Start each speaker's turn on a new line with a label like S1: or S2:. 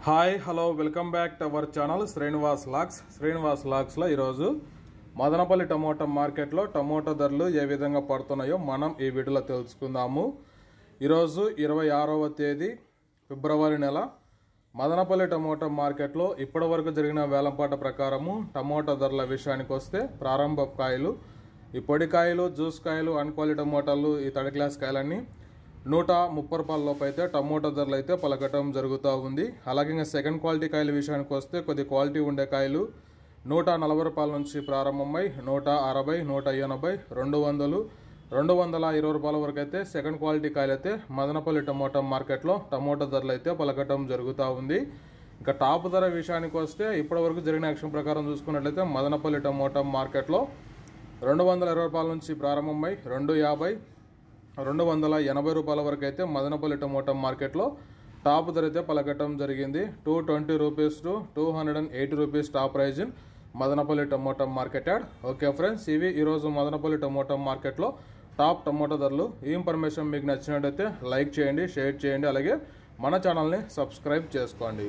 S1: Hi hello welcome back to our channel Srinivas lakhs లో ఈరోజు Madanapalle tomato మార్కెట్లో టమోటా ధరలు ఏ విధంగా పడుతున్నాయో మనం ఈ వీడియోలో తెలుసుకుందాము. ఈరోజు 26వ తేదీ ఫిబ్రవరి నెల మదనపల్లి టమోటా మార్కెట్లో ఇప్పటివరకు జరిగిన వేలంపాట ప్రకారము టమోటా ధరల విషయానికి వస్తే ప్రారంభ కాయలు, ఈ పొడి కాయలు, జ్యూస్ కాయలు, అన్క్వాలిటీ టమోటాలు, ఈ థర్డ్ క్లాస్ కాయలన్నీ 130 రూపాయల లోపు అయితే టమోటా ధరలు అయితే పలకటం జరుగుతూ ఉంది. అలాగే ఇంకా సెకండ్ క్వాలిటీ కాయల విషయానికి వస్తే కొద్ది క్వాలిటీ ఉండే కాయలు 140 రూపాయల నుంచి ప్రారంభమై 160, 180, 200, 220 రూపాయల వరకు అయితే సెకండ్ క్వాలిటీ కాయలు అయితే మదనపల్లి టమోటా మార్కెట్లో టమోటా ధరలు అయితే పలకటం జరుగుతూ ఉంది. ఇంకా టాప్ ధర విషయానికి వస్తే ఇప్పటివరకు జరిగిన యాక్షన్ ప్రకారం చూసుకున్నట్లయితే మదనపల్లి టమోటా మార్కెట్లో 220 రూపాయల నుంచి ప్రారంభమై 250, 280 రూపాయల వరకు అయితే మదనపల్లి టమోటా మార్కెట్లో టాప్ ధర అయితే పలకటం జరిగింది. 220 rupees to 280 rupees top price in Madanapalle tomato market yard. Okay friends, ఇవి ఈరోజు మదనపల్లి టమోటా మార్కెట్లో టాప్ టమోటా ధరలు. ఈ ఇన్ఫర్మేషన్ మీకు నచ్చినట్టయితే లైక్ చేయండి, షేర్ చేయండి, అలాగే మన ఛానల్ని సబ్స్క్రైబ్ చేసుకోండి.